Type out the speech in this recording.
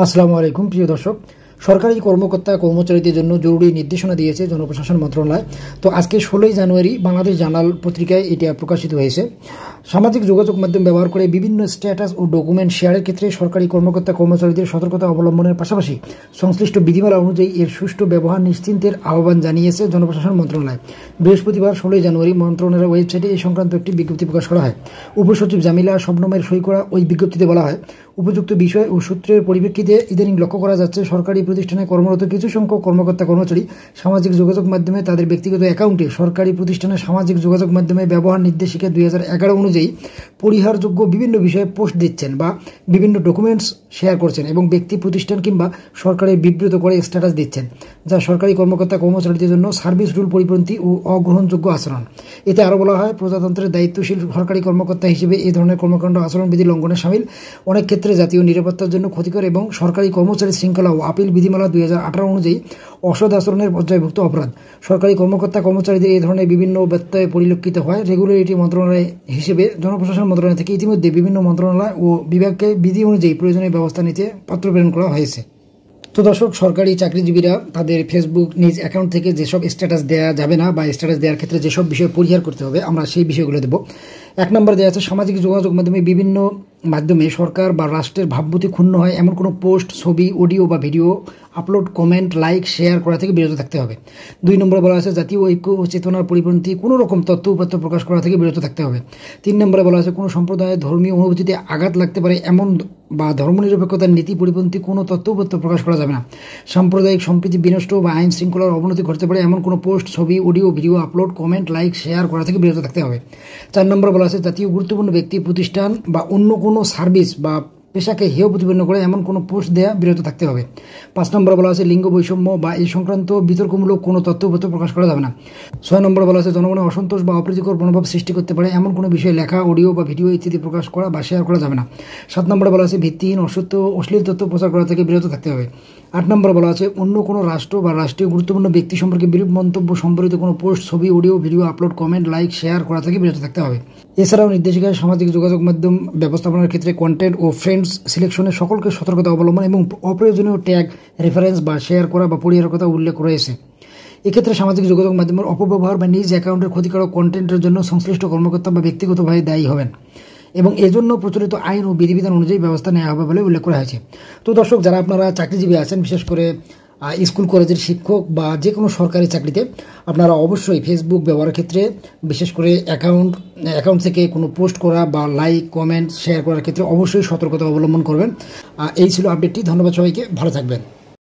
আসসালামু আলাইকুম প্রিয় দর্শক। সরকারি কর্মকর্তা কর্মচারীদের জন্য জরুরি নির্দেশনা দিয়েছে জনপ্রশাসন মন্ত্রণালয়। তো আজকে 16 জানুয়ারি বাংলাদেশ জার্নাল পত্রিকায় এটা প্রকাশিত হয়েছে। সামাজিক যোগাযোগ মাধ্যম ব্যবহার করে বিভিন্ন স্ট্যাটাস ও ডকুমেন্ট শেয়ারের ক্ষেত্রে সরকারি কর্মকর্তা কর্মচারীদের সতর্কতা অবলম্বনের পাশাপাশি সংশ্লিষ্ট বিধিমালা অনুযায়ী এর সুষ্ঠু ব্যবহার নিশ্চিন্তের আহ্বান জানিয়েছে জনপ্রশাসন মন্ত্রণালয়। বৃহস্পতিবার 16 জানুয়ারি মন্ত্রণালয়ের ওয়েবসাইটে এই সংক্রান্ত একটি বিজ্ঞপ্তি প্রকাশ করা হয়। উপসচিব জামিলা শবনমের সই করা ওই বিজ্ঞপ্তিতে বলা হয়, উপযুক্ত বিষয় ও সূত্রের পরিপ্রেক্ষিতে ইদানিং লক্ষ্য করা যাচ্ছে সরকারি প্রতিষ্ঠানে কর্মরত কিছু সংখ্যক কর্মকর্তা কর্মচারী সামাজিক যোগাযোগ মাধ্যমে তাদের ব্যক্তিগত অ্যাকাউন্টে সরকারি প্রতিষ্ঠানের সামাজিক যোগাযোগ মাধ্যমে ব্যবহার নির্দেশিকা 2011 অনুযায়ী পরিহারযোগ্য বিভিন্ন বিষয়ে পোস্ট দিচ্ছেন বা বিভিন্ন ডকুমেন্টস শেয়ার করছেন এবং ব্যক্তি প্রতিষ্ঠান কিংবা সরকারের বিবৃত করে স্ট্যাটাস দিচ্ছেন, যা সরকারি কর্মকর্তা কর্মচারীদের জন্য সার্ভিস রুল পরিপন্থী ও অগ্রহণযোগ্য আচরণ। এতে আরও বলা হয়, প্রজাতন্ত্রের দায়িত্বশীল সরকারি কর্মকর্তা হিসেবে এই ধরনের কর্মকাণ্ড আচরণবিধি লঙ্ঘনে শামিল, অনেক ক্ষেত্রে জাতীয় নিরাপত্তার জন্য ক্ষতিকর এবং সরকারি কর্মচারী শৃঙ্খলা ও আপিল বিধিমালা 2018 অনুযায়ী অসৎ আচরণের পর্যায়ভুক্ত অপরাধ। সরকারি কর্মকর্তা কর্মচারীদের এই ধরনের বিভিন্ন ব্যত্যয় পরিলক্ষিত হয়। রেগুলেটরি মন্ত্রণালয় হিসেবে জনপ্রশাসন মন্ত্রণালয় থেকে ইতিমধ্যে বিভিন্ন মন্ত্রণালয় ও বিভাগকে বিধি অনুযায়ী প্রয়োজনীয় ব্যবস্থা নিতে পত্র প্রেরণ করা হয়েছে। তো দর্শক, সরকারি চাকরিজীবীরা তাদের ফেসবুক নিজ অ্যাকাউন্ট থেকে যেসব স্ট্যাটাস দেওয়া যাবে না বা স্ট্যাটাস দেওয়ার ক্ষেত্রে যেসব বিষয় পরিহার করতে হবে, আমরা সেই বিষয়গুলো দেব। 1 নম্বর দেওয়া আছে, সামাজিক যোগাযোগ মাধ্যমে বিভিন্ন মাধ্যমে সরকার বা রাষ্ট্রের ভাবমূর্তি ক্ষুণ্ণ হয় এমন কোনো পোস্ট, ছবি, অডিও বা video upload, comment, like, share করা থেকে বিরত থাকতে হবে। 2 নম্বরে বলা আছে, জাতীয় ঐক্য ও চেতনার পরিপন্থী কোনো রকম তথ্য উপাত্ত প্রকাশ করা থেকে বিরত থাকতে হবে। 3 নম্বরে বলা আছে, কোনো সম্প্রদায়ের ধর্মীয় অনুভূতিতে আঘাত লাগতে পারে এমন বা ধর্মনিরপেক্ষতার নীতি পরিপন্থী কোনো তথ্য উপাত্ত প্রকাশ করা যাবে না। সাম্প্রদায়িক সম্প্রীতি বিনষ্ট বা আইন শৃঙ্খলার অবনতি ঘটতে পারে এমন কোনো পোস্ট, ছবি, audio, video upload, comment, like, share করা থেকে বিরত থাকতে হবে। 4 নম্বরে বলা আছে, জাতীয় গুরুত্বপূর্ণ ব্যক্তি, প্রতিষ্ঠান বা অন্য কোনো সার্ভিস বা পেশাকে হেয় প্রতিপন্ন করে এমন কোনো পোস্ট দেওয়া বিরত থাকতে হবে। 5 নম্বরে বলা আছে, লিঙ্গ বৈষম্য বা এই সংক্রান্ত বিতর্কমূলক কোনো তথ্যপত্র প্রকাশ করা যাবে না। 6 নম্বরে বলা আছে, জনগণের অসন্তোষ বা অপ্রীতিকর মনোভাব সৃষ্টি করতে পারে এমন কোনো বিষয়ে লেখা, অডিও বা ভিডিও ইত্যাদি প্রকাশ করা বা শেয়ার করা যাবে না। 7 নম্বরে বলা আছে, ভিত্তিহীন, অসত্য, অশ্লীল তথ্য প্রচার করা থেকে বিরত থাকতে হবে। 8 নম্বরে বলা আছে, অন্য কোনো রাষ্ট্র বা রাষ্ট্রীয় গুরুত্বপূর্ণ ব্যক্তি সম্পর্কে বিরূপ মন্তব্য সম্পর্কিত কোনো পোস্ট, ছবি, audio, video upload, comment, like, share করা থেকে বিরত থাকতে হবে। এছাড়াও নির্দেশিকায় সামাজিক যোগাযোগ মাধ্যম ব্যবস্থাপনার ক্ষেত্রে কন্টেন্ট ও ফ্রেন্ডস সিলেকশনে সকলকে সতর্কতা অবলম্বন এবং অপ্রয়োজনীয় ট্যাগ, রেফারেন্স বা শেয়ার করা বা পরিহারের কথা উল্লেখ রয়েছে। এক্ষেত্রে সামাজিক যোগাযোগ মাধ্যমের অপব্যবহার বা নিজ অ্যাকাউন্টের ক্ষতিকারক কন্টেন্টের জন্য সংশ্লিষ্ট কর্মকর্তা বা ব্যক্তিগতভাবে দায়ী হবেন এবং এজন্য প্রচলিত আইন ও বিধিবিধান অনুযায়ী ব্যবস্থা নেওয়া হবে বলে উল্লেখ করা হয়েছে। তো দর্শক, যারা আপনারা চাকরিজীবী আছেন, বিশেষ করে স্কুল কলেজের শিক্ষক বা যে কোনো সরকারি চাকরিতে, আপনারা অবশ্যই ফেসবুক ব্যবহারের ক্ষেত্রে বিশেষ করে অ্যাকাউন্ট থেকে কোনো পোস্ট করা বা লাইক, কমেন্ট, শেয়ার করার ক্ষেত্রে অবশ্যই সতর্কতা অবলম্বন করবেন। এই ছিল আপডেটটি। ধন্যবাদ সবাইকে, ভালো থাকবেন।